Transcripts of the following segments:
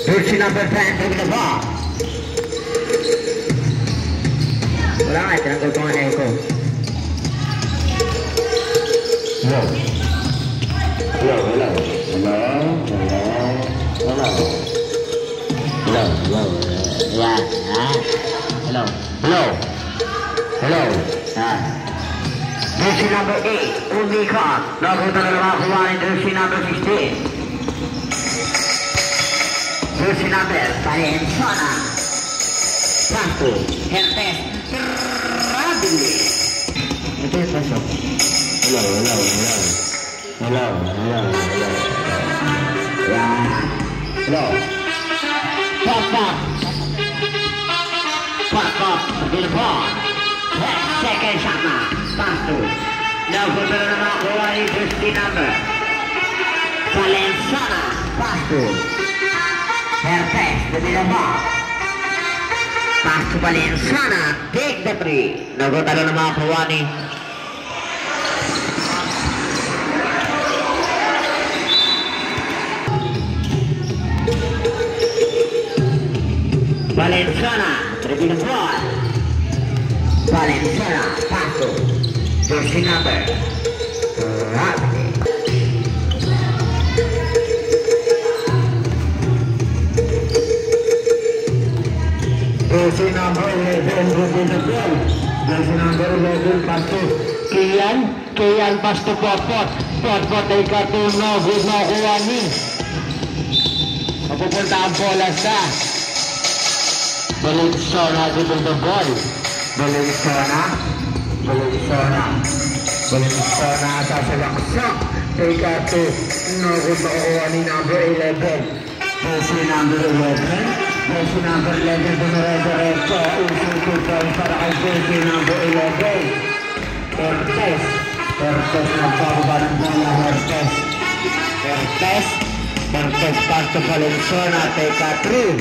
Jersey number 10 over the ball. Wala nga, tinanggal ko nga echo. Hello. Hello, hello. Hello, hello, hello. Hello, hello. Yan, ha? Hello. Hello. Hello. Jersey number 8, Umika. Nabuta na nakakuha ni jersey number 16. Jersey number, Valenzuela. Pasto, Herpes, Rabili. Ito yung paso. Hello, hello, hello. Hello, hello, hello. Yan. Hello. Pop up. Pop up. Billboard. Second shot na. Pasto. Nabuta na nakakuha ni jersey number Valenzuela. Pasto. Herpes, Billboard. Pasto Valenzuela, take the three. Nagutalo na mga kawani. Valenzuela, repeat the ball. Valenzuela, Pasto, jersey number. Jersey number 11, repeat the ball. Jersey number 11, Pasto. Kian, Pasto, Potpot ay katuno, good na kuwani. Mapupunta ang bola sa Valenzuela, repeat the ball. Valenzuela, sa salaksok. Ay katuno, good na kuwani, number 11. Jersey number 11. Jersey number 11, dumiretso. Usong para kay jersey number 11. Herpes nagbababa ng bola. Herpes, Pasto Valenzuela, take a 3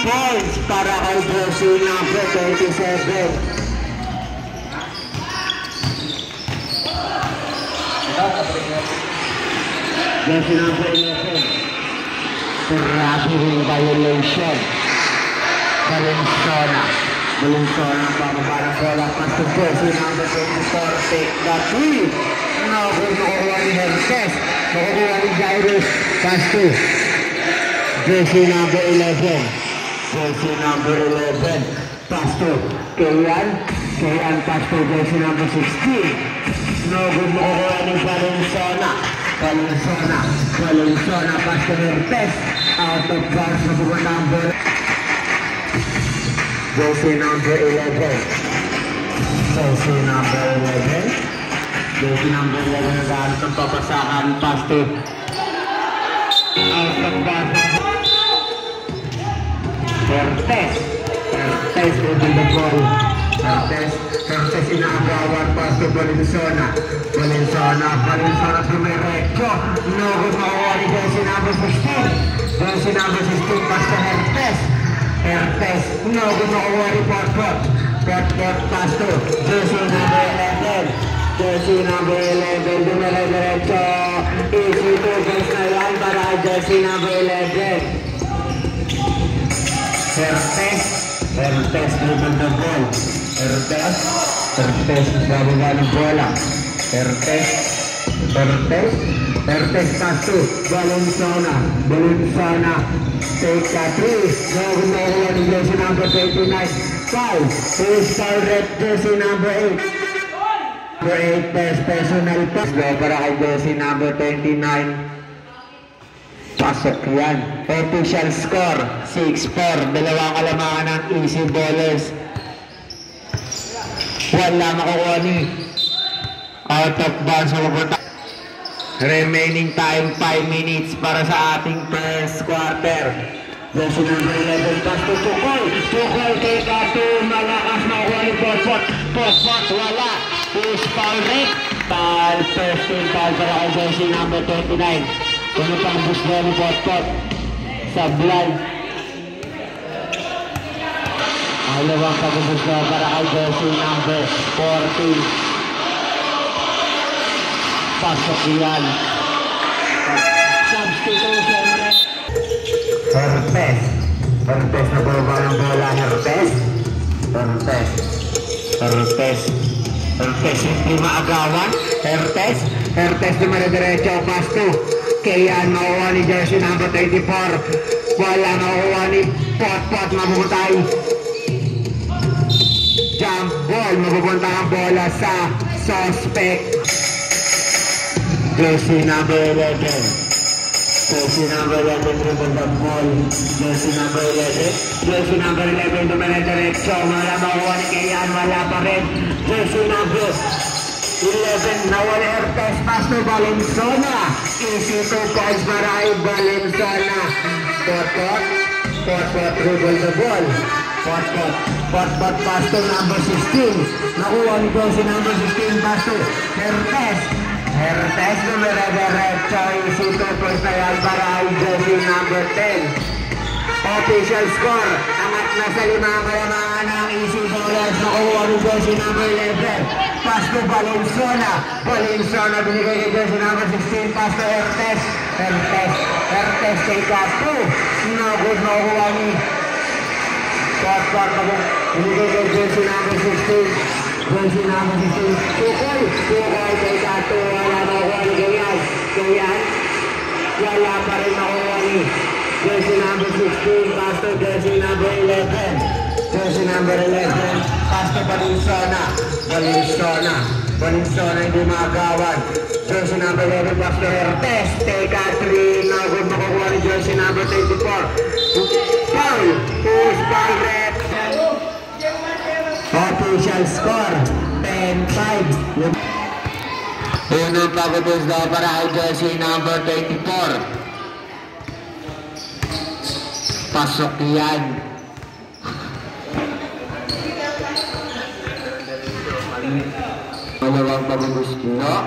points para kay jersey number 27. Jersey number 11. Grabe violation. Valenzuela bababa ng bola. Pasto jersey number 24, take the 3. Nakukuha ni Herpes. Nakukuha ni Jairus. Pasto jersey number 11. Pasto Kian, Pasto jersey number 16. Nakukuha ni Valenzuela, Pasto Herpes. Out of bounds na buwan number. Jersey number 11. Jersey number 11 nagalit ang papasakan. Pasto. Out of bounds. Herpes over the ball. Herpes inaagawan. Pasto Valenzuela dumiretso. Nogos makuha ni jersey number 16. Jersey number 16, Pasto Herpes, nogos makuha ni Potpot. Pasto, jersey number 11, dumiretso. Easy to goals na yan para jersey number 11. Herpes dribble the ball. Herpes bababa ng bola. Herpes Pasto, Valenzuela, take a 3. Nogos makuha ni jersey number 29. Foul, foul red jersey number 8. Personal pass para kay jersey number 29. Pasok yan. Official score 6-4. Dalawang kalamangan ng easy ballers. Wala makukuha ni out of bounds. Remaining time 5 minutes para sa ating first quarter. Jersey number 11, Pasto Tukol kay Kato, malakas makuha ni Potpot, wala. Push foul rate. First team foul para kay jersey number 29. Kung pang push na ni Potpot sablay. Alawang pag-push na para kay jersey number 14. Pasok yan. Substitution. Herpes. Herpes na baba ng bola. Herpes. Herpes. Herpes. Herpes hindi maagawan. Herpes. Herpes dumare-diretso. Pass to Kian. Makuha ni jersey number 24. Wala makuha ni Pot. Mabubutay. Jump ball. Mapupunta ang bola sa suspect. Jersey number 11. Jersey number 11 dribble the ball. Jersey number 11. Jersey number 11 dumare-diretso. Wala makuha ni Kian. Wala pa rin. Jersey number 11 nawala Herpes. Pass to Valenzuela. Easy 2 points para kay Valenzuela. Pot dribble the ball. Pot pass to number 16. Nakuha ni jersey number 16. Pass to Herpes. Herpes dumare-diretso. Easy 2 points na yan para kay jersey number 10. Official score. Angat na sa 5 kalamangan ng Easy Ballers. Nakuha ni jersey number 11. Pass to Valenzuela. Valenzuela binigay kay jersey number 16. Pass to Herpes. Herpes take up 2. No good nakuha ni Pot. Binigay kay jersey number 16. Jersey number 16. Tukoy take up 2. Wala nakuha ni Kian. Wala pa rin nakuha ni jersey number 16, pass to jersey number 11. Jersey number 11, pass to Valenzuela. Valenzuela hindi maagawan. Jersey number 11, pass to Herpes. Take a 3, no good makukuha ni jersey number 24. Foul, push ball red. Official score, 10-5. Unang pagkabos daw para kay jersey number 24. Pasok yan. Malawang pagubos nyo.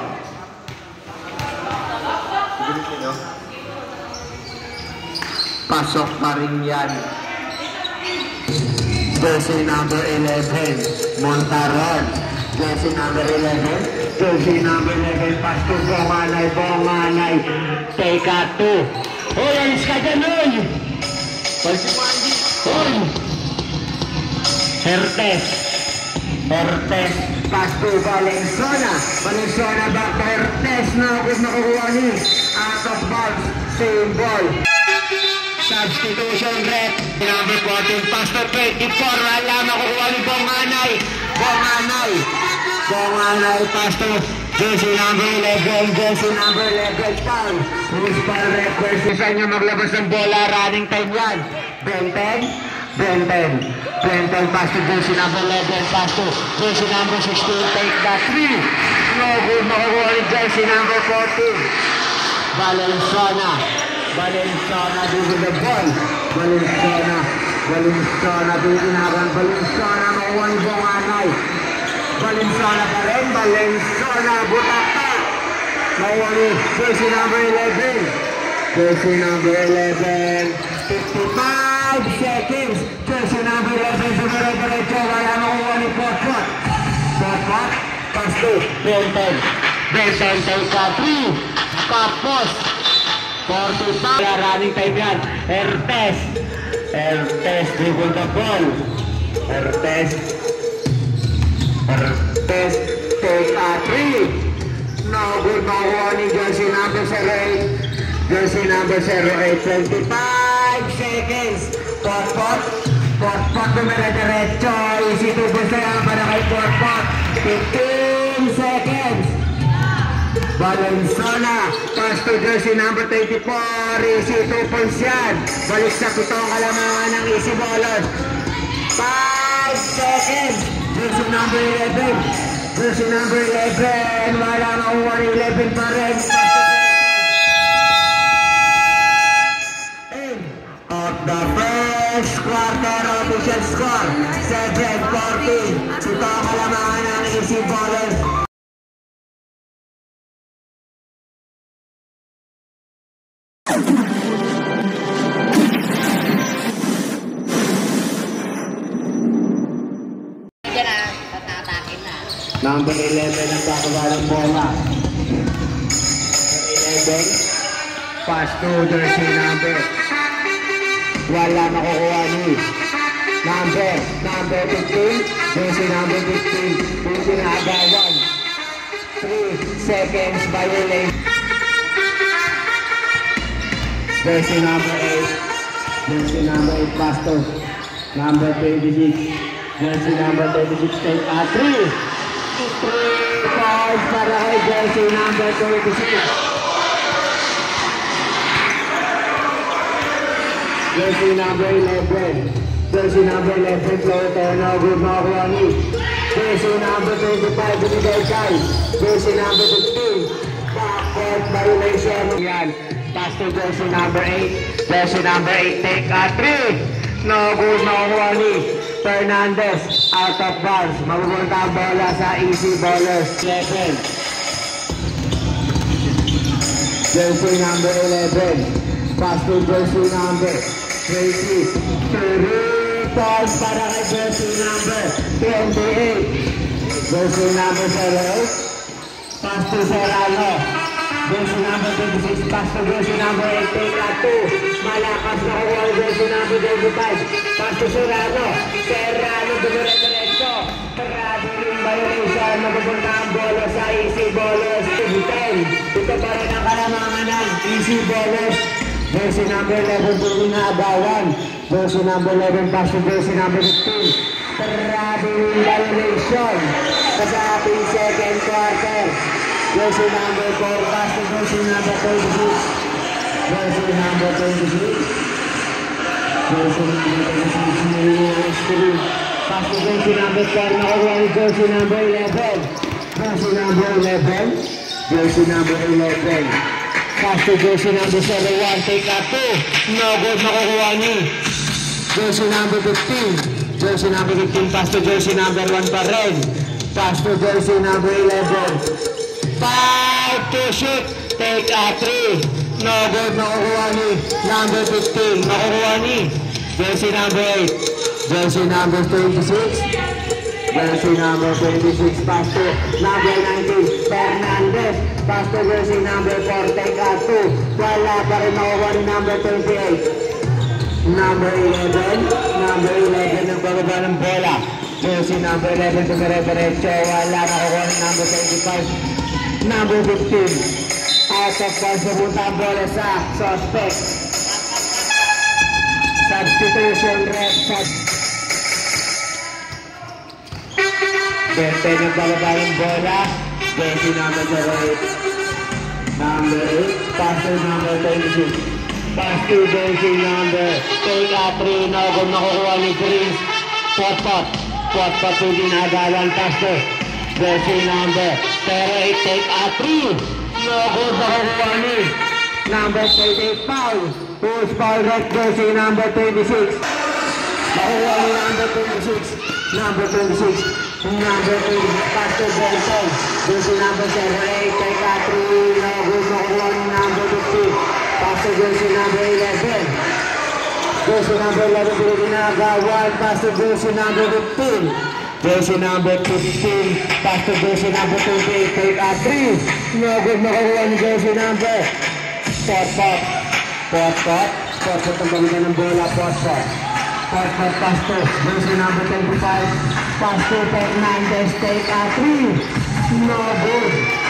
Pasok pa rin yan. Jersey number 11, Montaron. Jersey number 11. Jersey number 11, pass to Bonganay. Take a 2. Hoy, alis ka dyan, hoy! Herpes, pass to Valenzuela back to Herpes. Na good nakukuha ni out of bounds, same ball. Substitution rep number 14, pass to 24. Wala nakukuha ni Bonganay. Pass to jersey number 11, foul. Who's foul request? Isa niya maglabas ng bola, running time yan. Benten, pass to jersey number 11, pass to jersey number 16, take that 3. No good, makukuha ni jersey number 14. Valenzuela, dribble the ball. Valenzuela, biginagan. Valenzuela, makukuha ni Bonganay. Valenzuela pa rin, butak pa. Makuha ni jersey number 11. Jersey number 11, 55 seconds. Jersey number 11, dumare-diretso. Wala makuha ni Pot. Pass to Benten, take a 3. Tapos 45. Running time yan. Herpes, dribble the ball. Herpes, take a 3. No good, makuha ni jersey number 08. Jersey number 08, 25 seconds. Pot dumare-diretso. Easy to boost na yan para kay Pot. 15 seconds. Valenzuela, pass to jersey number 24. Easy 2 points yan. Balik sa 7 kalamangan ng Easy Ballers. 5 seconds. Jersey number 11. Wala makuha ni 11 pa rin. Of the first quarter official score, 7-14. Ito ang kalamangan ng Easy Ballers. Number 11 ang kakawa ng bola. Number 11, pass to jersey number Wala makukuha ni number 15. Jersey number 15. Jersey na agawan. 3 seconds violation. Jersey number 8. Jersey number 8 Pastor. Number 26. Jersey number 26 take 3 fouls para kay jersey number 26. Jersey number 11. Jersey number 11 floor turnover makuha ni jersey number 25 binigay kay jersey number 15. Backcourt violation. Yan. Pass to jersey number 8. Jersey number 8 take 3. No good makuha ni Fernandez. Out of bounds. Mapupunta ang bola sa easy ballers. 11. Jersey number 11. Pass to jersey number 20. 3 balls para kay jersey number 28. Jersey number 7. Pass to Serrano. Jersey number 26, pass to jersey number 8, take 2. Malakas na kuha jersey number 25. Pass to Serrano. Serrano, dumire-diretso. Traveling violation. Mapupunta ang bola sa easy ballers. 10. Ito pa rin ang kalamangan ng easy ballers. Jersey number 11, tuloy na agawan. Jersey number 11, pass to jersey number 15. Traveling violation. Sa ating second quarter. Jersey number 4, pass to jersey number 26. Jersey number 26. Jersey number 26. Pass to jersey number 4. Nakuha ni jersey number 11. Jersey number 11. Jersey number 11. Pass to jersey number 71. Take 2. No good makukuha ni jersey number 15. Jersey number 15. Pass to jersey number 1 pa rin. Pass to jersey number 11. 5 to shoot, take 3. No good, makukuha ni number 15. Makukuha ni jersey number 8. Jersey number 26. Jersey number 26, pass to number 19. Fernandez, pass to jersey number 4, take 2. Wala pa rin makukuha ni number 28. Number 11. Number 11 ang bababa ng bola. Jersey number 11, tumire-diretso. Wala makukuha ni number 25. Number 15. Out of bounds, pupunta ang bola sa suspect. Substitution rep. Bente ng bababa ng bola. Jersey number 8. Number 8. Pass to number 26. Pass to jersey number 3. No good makukuha ni Prince. Pot-pot to ginagawan. Pass to jersey number 8, take 3. No good makukuha ni number 28, foul. Push foul red jersey number 26. Makukuha ni number 26. Number 26. Number 8, pass to Benson. Jersey number 8, take 3. No good makukuha ni number 15. Pass to jersey number 11. Jersey number 11 pinagagawan. Pass to jersey number 15. Jersey number 15, pass to jersey number 28, take 3. No good makukuha ni jersey number. Pot-pot ang gamitan ng bola, pot-pot, pass to jersey number 25, pass to Fernandez, take 3. No good.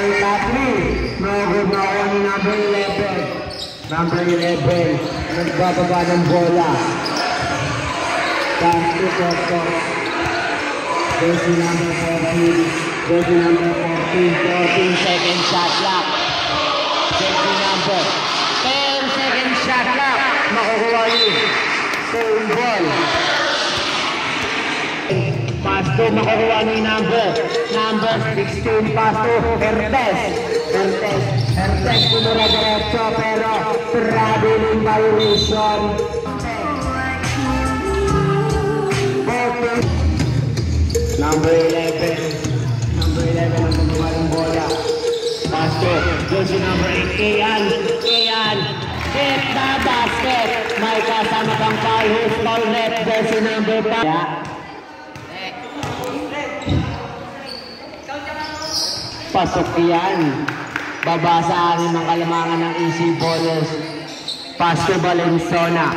take a 3. No good na ako ni number 11. Number 11. Nagbababa ng bola. Pass to Coco. Jersey number 14. Jersey number 14. 14 second shot clock. Jersey number 10 second shot clock. Makukuha niyo. Same ball. Pass to makukuha ni number 16. Pass to Hertes. Hertes kumura diretso pero traveling violation. Number 11 ang gumawa ng bola. Pass to jersey number 8. Kayan hit the basket. May kasama pang foul. Who's foul net? Jersey number 5. Pasok yan. Baba sa akin ng kalamangan ng easy ballers. Pass to Valenzuela.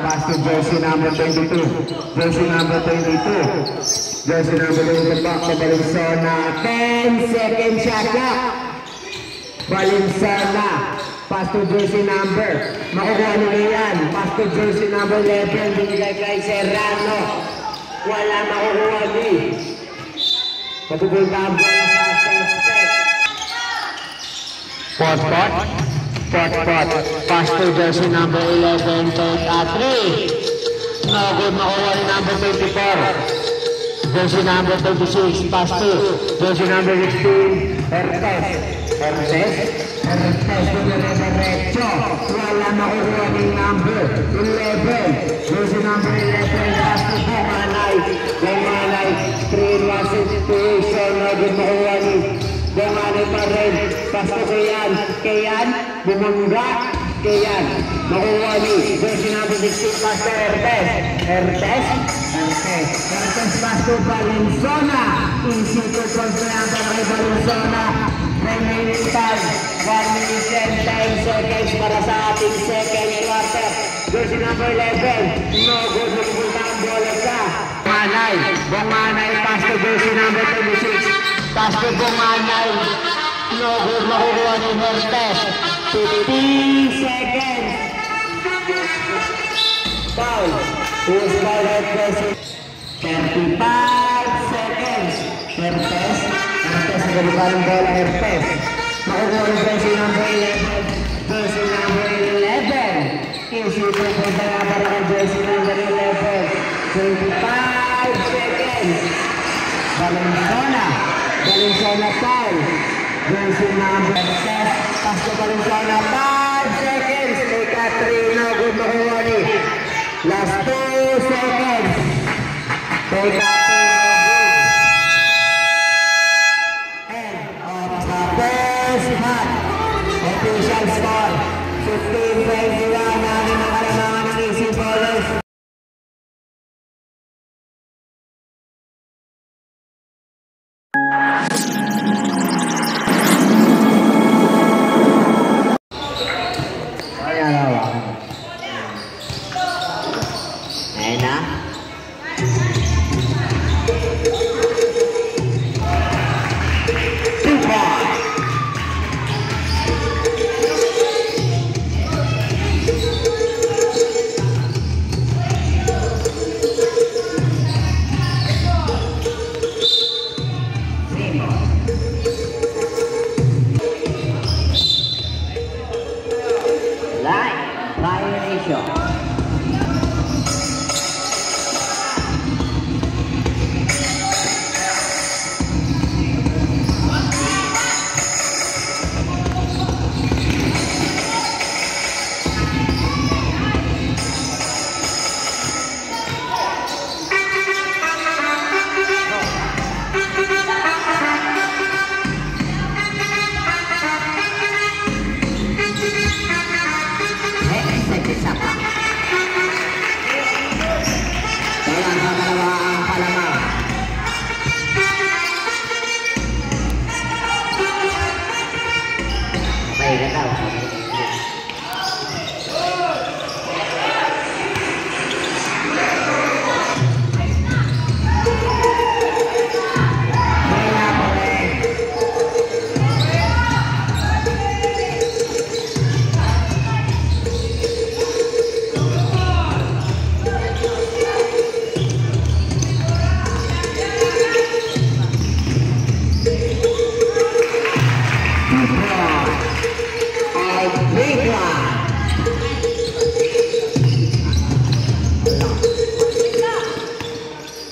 Pass to jersey number 22. Jersey number 22 back to Valenzuela. 10 second shot clock. Valenzuela. Pass to jersey number. Makukuha nila yan. Pass to jersey number 11. Binigay kay Serrano. Wala makukuha ni. Patuloy ang bola sa suspect. Pot. Pass to jersey number 11. Take a 3. No good. Makuha ni number 24. Jersey number 36. Pass to jersey number 16. Hertes diretso. Wala makukuha ni number 11. Jersey number 11. Pass to Bumanay. 3-1 situation. No good. Makuha ni Bumanay pa rin. Pass to Kayan. Bumangga. Kayan. Makuha ni jersey number 16. Pass to Hertes. Pass to Valenzuela. Easy to control kay Valenzuela. Remaining time. 1 minute and 10 seconds para sa ating second quarter. Jersey number 11. No good. Napupunta ang bola sa Bumanay. Pass to jersey number 26. Pass to Bumanay. No good. Makukuha ni Hertes. 15 seconds. Foul. Who's foul Hertes? 35 seconds. Hertes ang galiba ng bola. Hertes. Makukuha ni jersey number 11. Jersey number 11. Easy to punta nga para kay jersey number 11. 25 seconds. Valenzuela foul. Jersey number 10. Pass to Valenzuela. 5 seconds. Take a 3. No good. Makuha ni. Last 2 seconds. Take a 3. Official score 15-21 namin ang kalamangan ng easy ballers. Ayan na.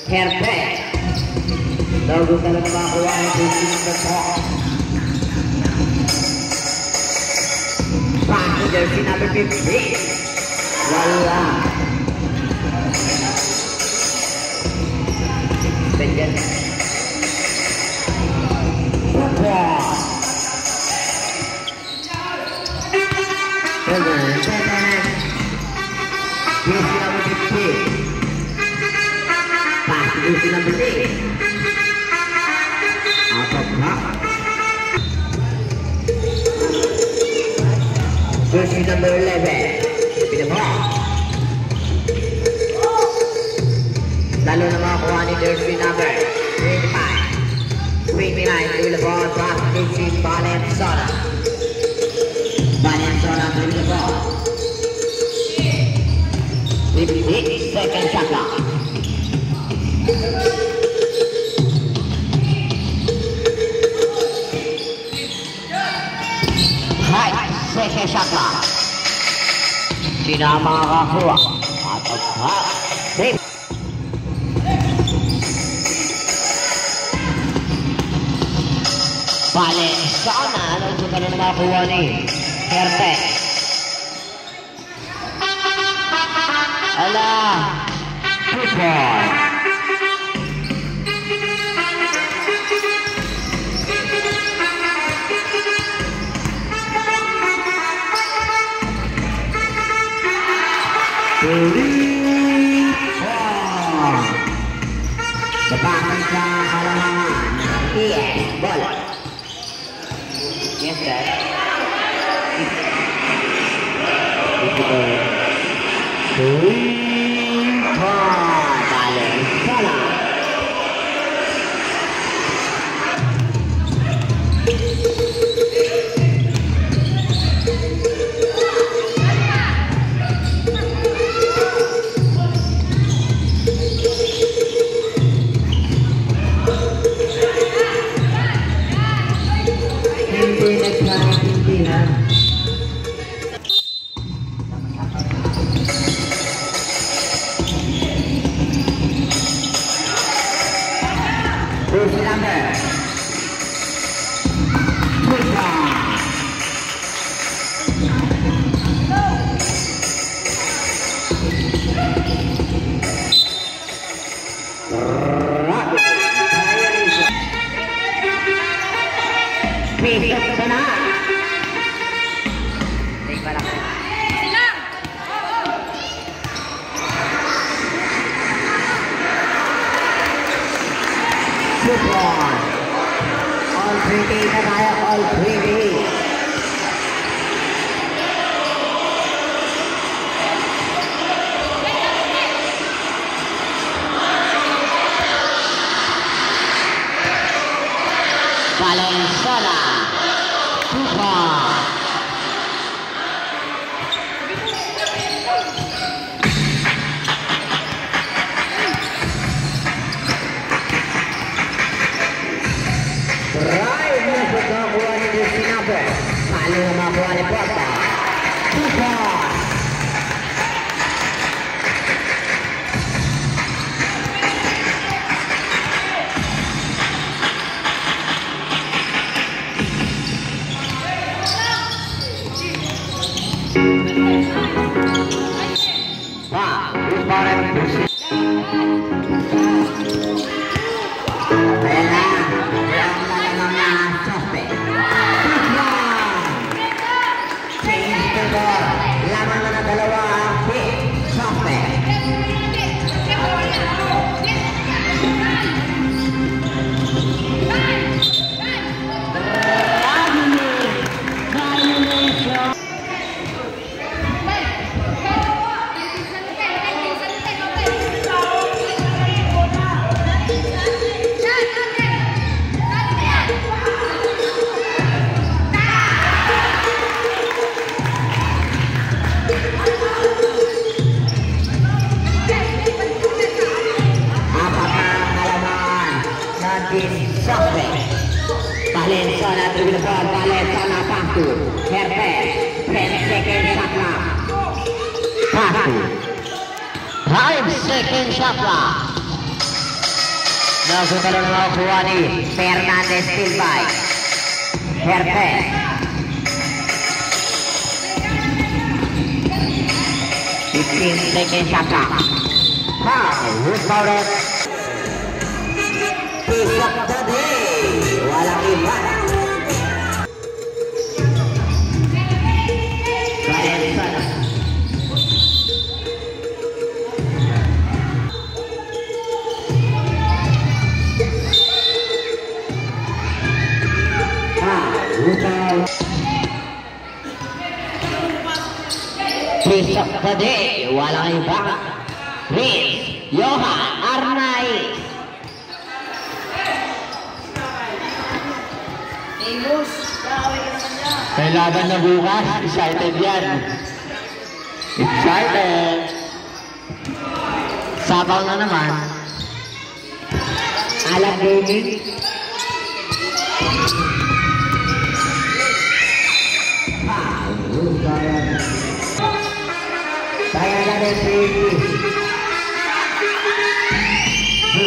Perfect. Bago ka lang makakuha ng jersey number 4. Back to jersey number 15. Wala. Ganyan. Jersey number 15. Back to jersey number 8. Out of block. Jersey number 11. With the ball. Lalo na makakuha ni jersey number 25. 29 with the ball. Back to jersey Valenzuela. Valenzuela with the ball. With the second shot clock. Right, second shot clock. Sino ang makakakuha? Out of half. Save. Valenzuela. Ano ito ka na makakuha ni Perfect? Ala. Good ball. Babakan sa halaman. Yes, bola. Yes, sir. Valenzuela. Jersey number 3D na tayo, all 3D. Valenzuela. Paano na makuha ni Porta? Valenzuela through the ball. Valenzuela pass to Herpes. 10 seconds shot clock. Pass to 5 seconds shot clock. Nakasutalo na makukuha ni Fernandez Tilbay. Herpes. Seconds shot clock. Wood Powder. Piece of the day. Walang iba. Brian Sana. Piece of the day, walang iba. Prince Johan Arnay. May laban na bukas, excited yan. Excited. Sabaw na naman. Alam gaming. Saya ada di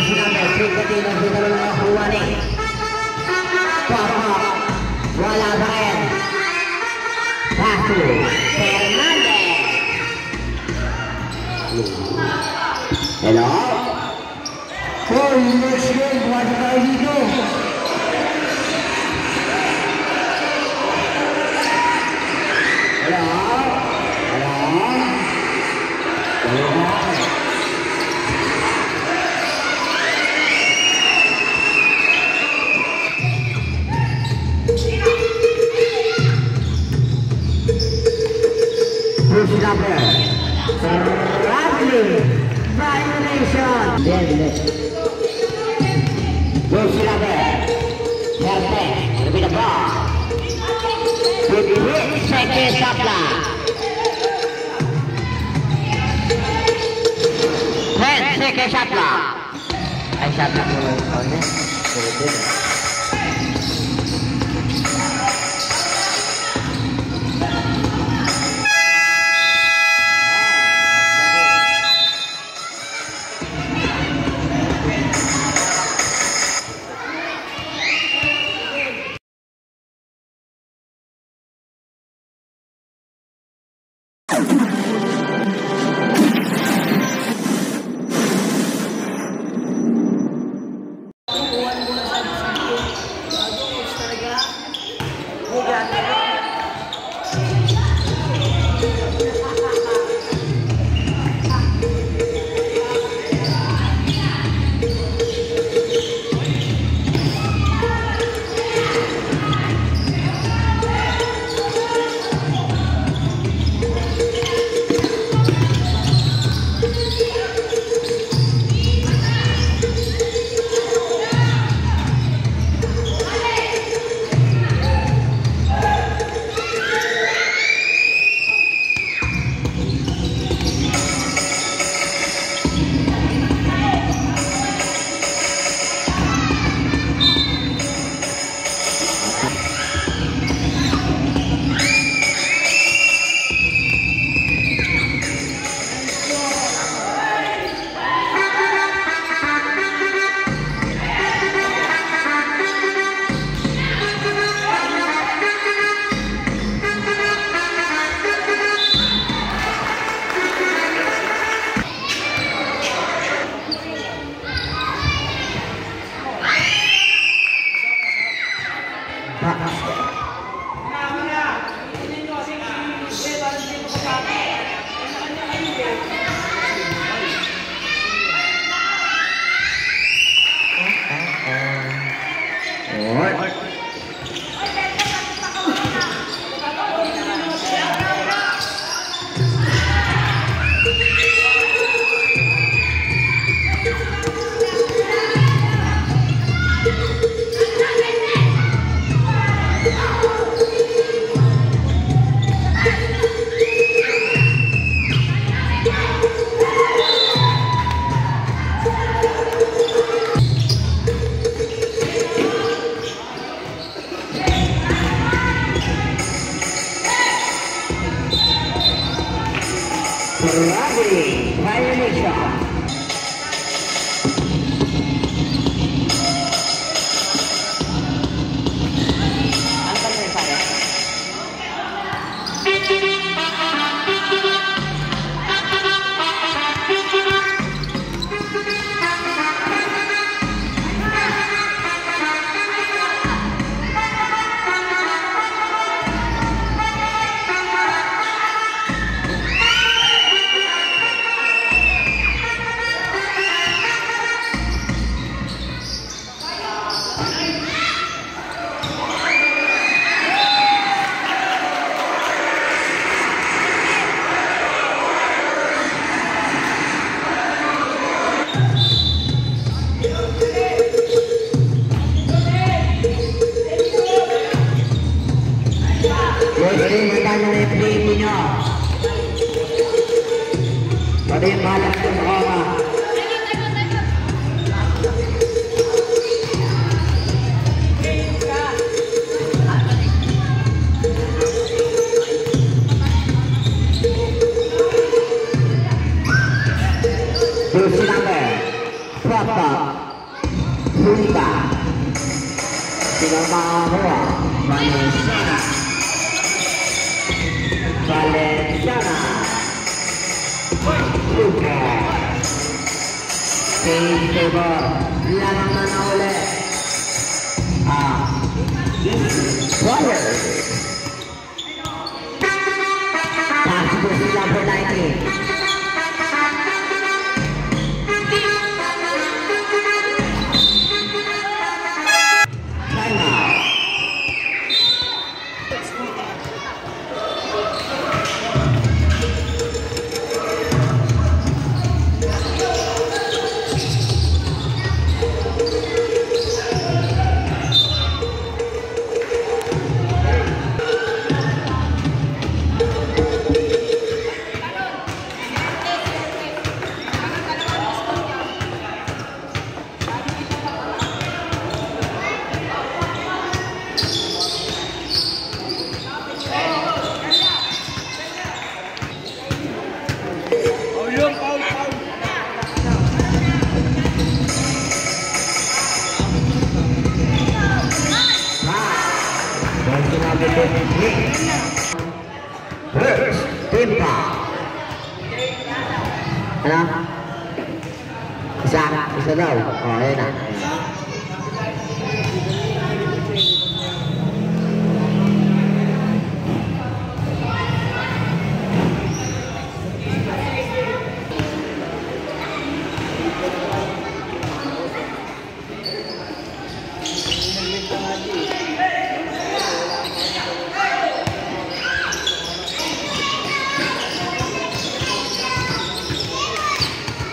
sudah bersih ketika kita melakukan ini. Papa, wala Brian. Satu, Fernandez. Hello. Oh, next game buat kali itu. Punta. Sinamawa. Valenciana. Valenciana. Luka. Change favor. Lalang na ulit. Fire. Pass to number 19. Timpa. Ano? Isa daw. Oh, ayun na.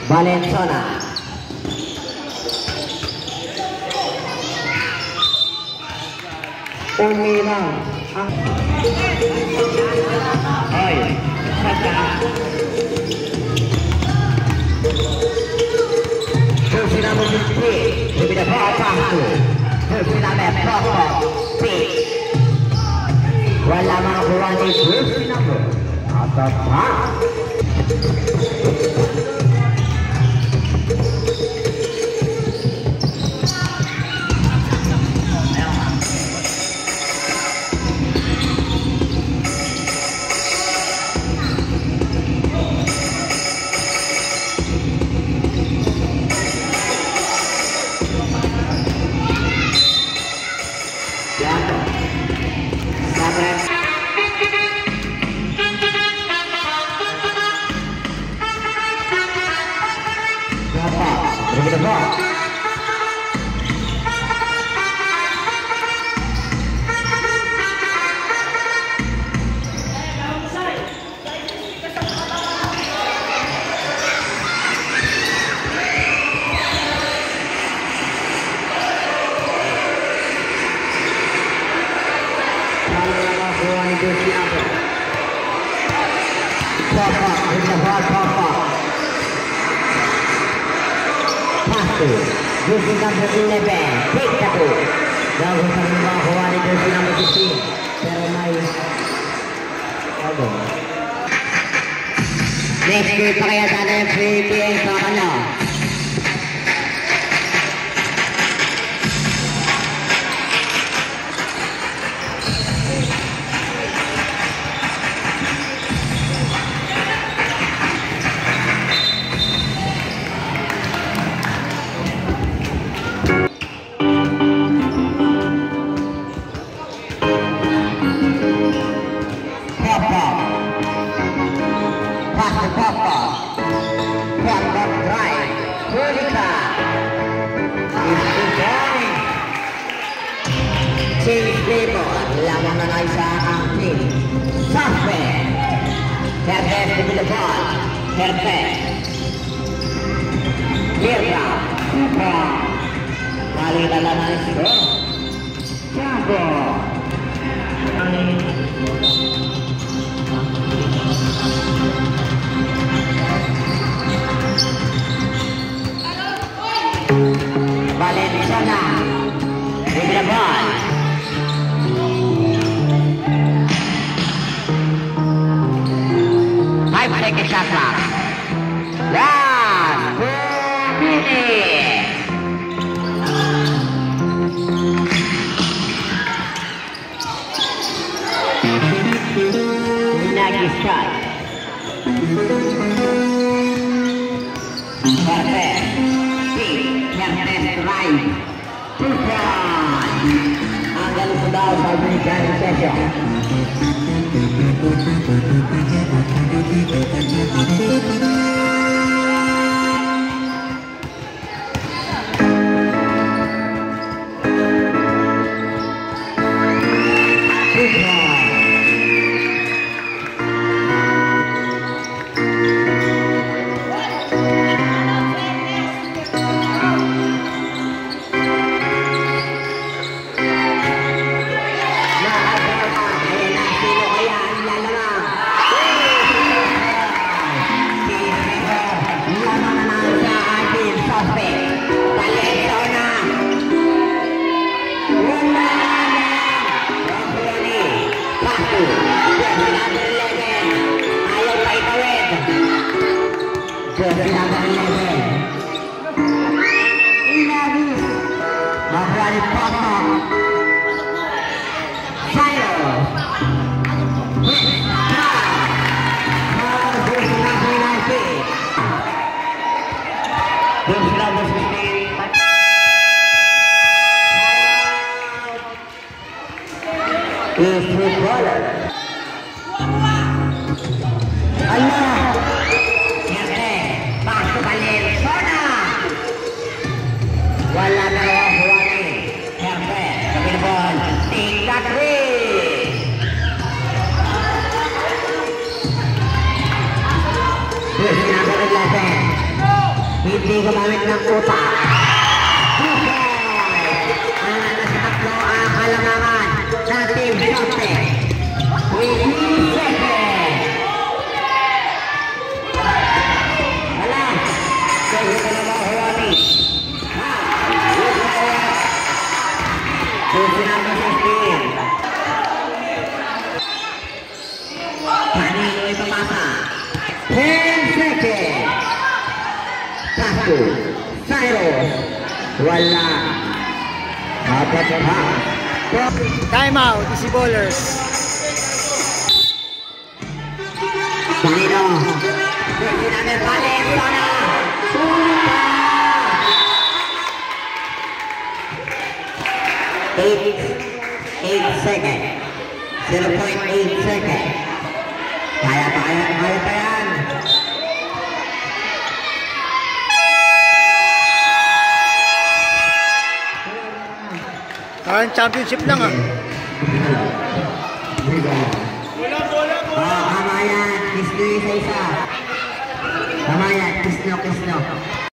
Valenciana. Umilang ang ay Terus namun berbeda apa tu? Terus nama apa? Pit. Wala mga buwan ni terus namun apa? Jersey number 11, take tackle. Bago sa mga kuha ni jersey number 15. Pero may next game pa kaya sana yung free PN sa kanya. Change label, lawan na isa ang team. Suspect. Herpes to the ball. Herpes. Lirga. Kali na lang ito. Tiago. Valenciana. With the ball. Take a shot clock. Last 4 minutes. Ang galing sa daw sa American session. Wala na ang Juani. Herpe, kapit ball. Take that way. Yes, sinasagot natin. Hindi gumamit ng utak. Ang nasa tatlo ang halangangan ng Team Dante. Within second. Wala. Kaya ka na ba, Juani? Kanino ay pamasa? 10 seconds. Pasko. Cyrus. Wala. Apat pa. Time out, Easy Bowlers. Kanino? Sinabi balik. Sana. 8 seconds. 0.8 seconds. Kaya pa yan. Parang championship lang ah. Kamayan, kisno isa-isa. Kamayan, kisno.